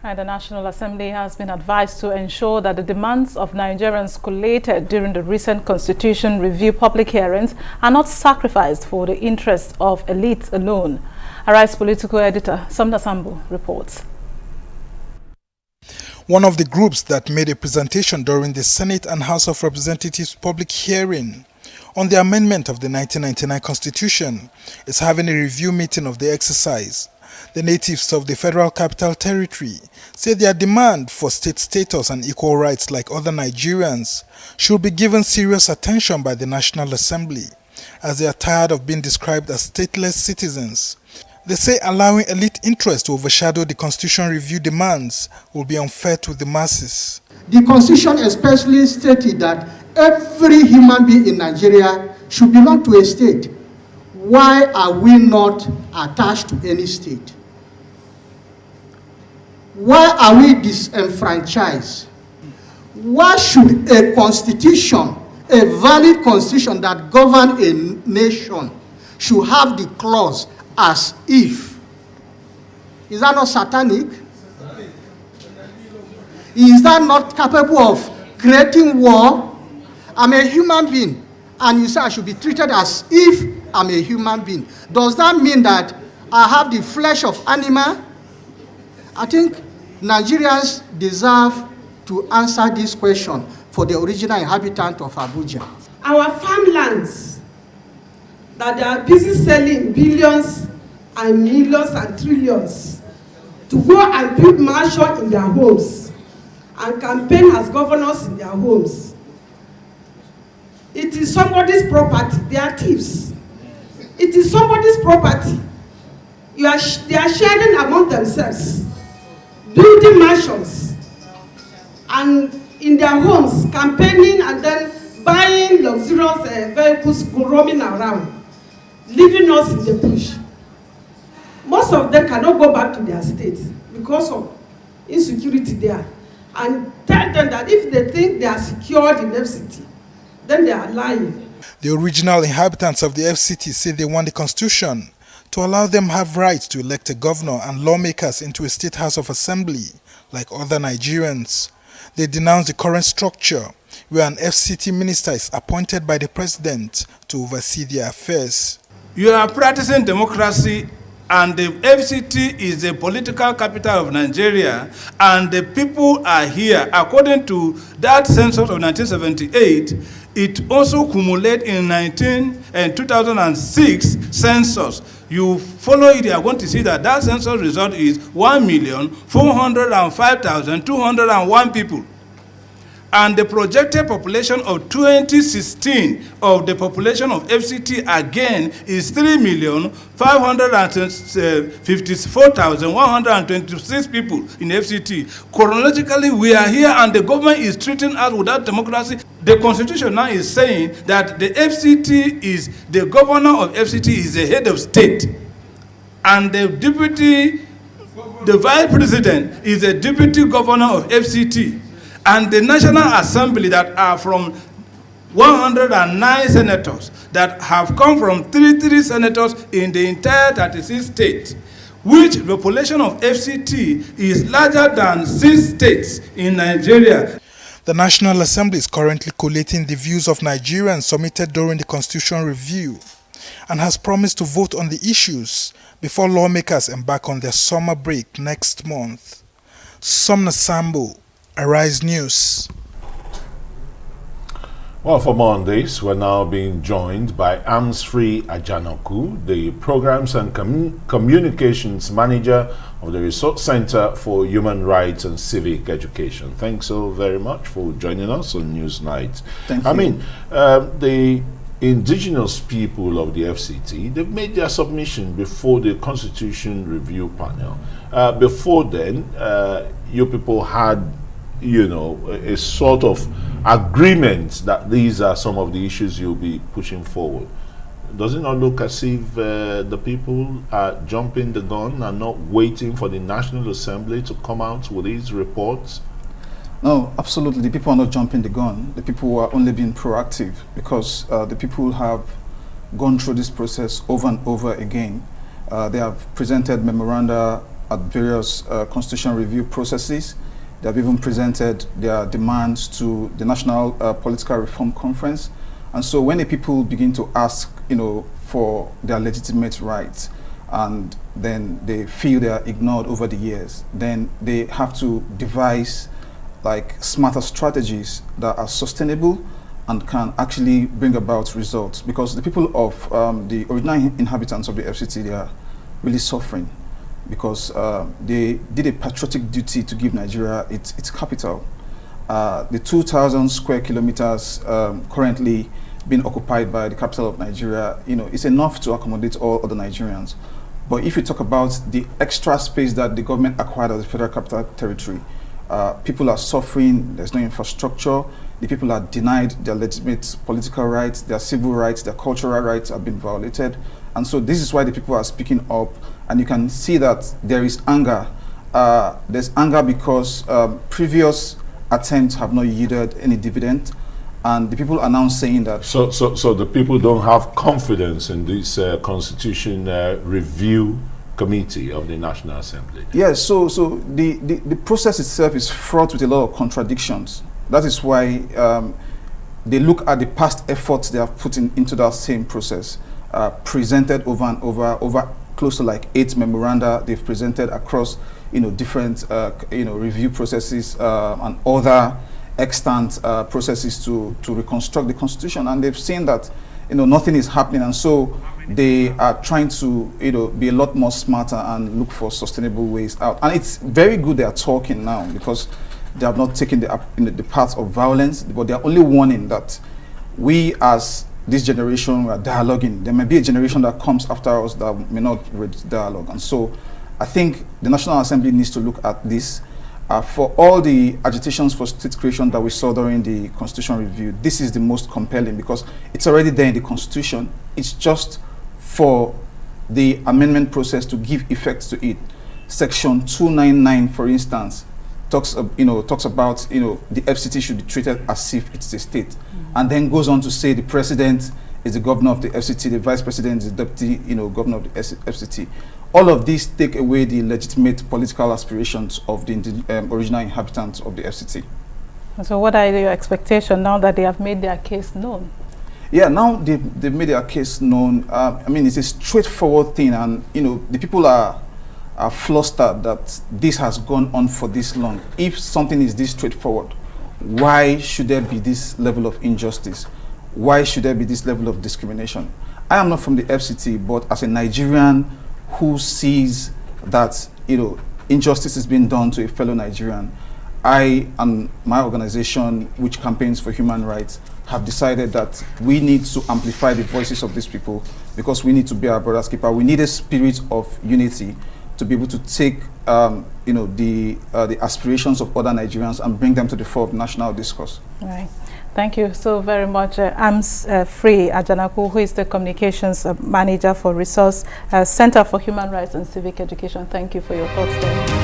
And the National Assembly has been advised to ensure that the demands of Nigerians collated during the recent Constitution Review public hearings are not sacrificed for the interests of elites alone. Arise political editor Somna Sambo reports. One of the groups that made a presentation during the Senate and House of Representatives public hearing on the amendment of the 1999 Constitution is having a review meeting of the exercise. The natives of the Federal Capital Territory say their demand for state status and equal rights like other Nigerians should be given serious attention by the National Assembly, as they are tired of being described as stateless citizens. They say allowing elite interests to overshadow the Constitution review demands will be unfair to the masses. The Constitution especially stated that every human being in Nigeria should belong to a state. Why are we not attached to any state? Why are we disenfranchised? Why should a constitution, a valid constitution that governs a nation, should have the clause as if? Is that not satanic? Is that not capable of creating war? I'm a human being, and you say I should be treated as if I'm a human being. Does that mean that I have the flesh of animal? I think Nigerians deserve to answer this question for the original inhabitant of Abuja. Our farmlands that they are busy selling billions and millions and trillions to go and build mansions in their homes and campaign as governors in their homes. It is somebody's property. They are thieves. It is somebody's property. They are sharing among themselves, building mansions and in their homes, campaigning and then buying luxurious vehicles, roaming around, leaving us in the bush. Most of them cannot go back to their states because of insecurity there. And tell them that if they think they are secured in FCT, then they are lying. The original inhabitants of the FCT say they want the Constitution to allow them have rights to elect a governor and lawmakers into a state house of assembly like other Nigerians. They denounce the current structure where an FCT minister is appointed by the president to oversee their affairs. You are practicing democracy, and the FCT is the political capital of Nigeria, and the people are here. According to that census of 1978, it also cumulated in 2006 census. You follow it, you are going to see that that census result is 1,405,201 people. And the projected population of 2016 of the population of FCT again is 3,554,126 people in FCT. Chronologically, we are here and the government is treating us without democracy. The Constitution now is saying that the FCT is, the governor of FCT is the head of state. And the vice president is the deputy governor of FCT. And the National Assembly that are from 109 senators that have come from 33 senators in the entire 36 states, which the population of FCT is larger than 6 states in Nigeria. The National Assembly is currently collating the views of Nigerians submitted during the Constitution Review and has promised to vote on the issues before lawmakers embark on their summer break next month. Somna Sambo, Arise News. Well, for more on this, we're now being joined by Armsfree Ajanaku, the Programs and Communications Manager of the Resource Center for Human Rights and Civic Education. Thanks so very much for joining us on Newsnight. Thank you. I mean, the indigenous people of the FCT, they've made their submission before the Constitution Review Panel. Before then, you people had, you know, a sort of agreement that these are some of the issues you'll be pushing forward. Does it not look as if the people are jumping the gun and not waiting for the National Assembly to come out with these reports? No, absolutely. The people are not jumping the gun. The people are only being proactive because the people have gone through this process over and over again. They have presented memoranda at various constitution review processes. They have even presented their demands to the National Political Reform Conference. And so when the people begin to ask, for their legitimate rights, and then they feel they are ignored over the years, then they have to devise like smarter strategies that are sustainable and can actually bring about results. Because the people of the original inhabitants of the FCT, they are really suffering because they did a patriotic duty to give Nigeria its capital. The 2,000 square kilometers currently being occupied by the capital of Nigeria, is enough to accommodate all other Nigerians. But if you talk about the extra space that the government acquired as the Federal Capital Territory, people are suffering, there's no infrastructure, the people are denied their legitimate political rights, their civil rights, their cultural rights have been violated. And so this is why the people are speaking up, and you can see that there is anger. There's anger because previous attempts have not yielded any dividend, and the people are now saying that. So the people don't have confidence in this Constitution Review Committee of the National Assembly. Yes, so the process itself is fraught with a lot of contradictions. That is why they look at the past efforts they have put into that same process, presented over and over close to like 8 memoranda they've presented across different review processes and other extant processes to reconstruct the Constitution, and they've seen that nothing is happening, and so they are trying to be a lot more smarter and look for sustainable ways out. And it's very good they are talking now, because they have not taken the path of violence, but they are only warning that we as this generation are dialoguing. There may be a generation that comes after us that may not reach dialogue, and so I think the National Assembly needs to look at this. For all the agitations for state creation that we saw during the Constitution Review, this is the most compelling because it's already there in the Constitution. It's just for the amendment process to give effect to it. Section 299, for instance, talks about the FCT should be treated as if it's a state, and then goes on to say the president is the governor of the FCT, the vice president is the deputy governor of the FCT. All of these take away the legitimate political aspirations of the original inhabitants of the FCT. So what are your expectations now that they have made their case known? Yeah, now they've made their case known. I mean, it's a straightforward thing, and the people are flustered that this has gone on for this long. If something is this straightforward, why should there be this level of injustice? Why should there be this level of discrimination? I am not from the FCT, but as a Nigerian who sees that injustice is being done to a fellow Nigerian, I and my organization, which campaigns for human rights, have decided that we need to amplify the voices of these people, because we need to be our brother's keeper. We need a spirit of unity to be able to take the aspirations of other Nigerians and bring them to the fore of national discourse. Right. Thank you so very much, Armsfree Ajanaku, who is the Communications Manager for Resource Center for Human Rights and Civic Education. Thank you for your thoughts there.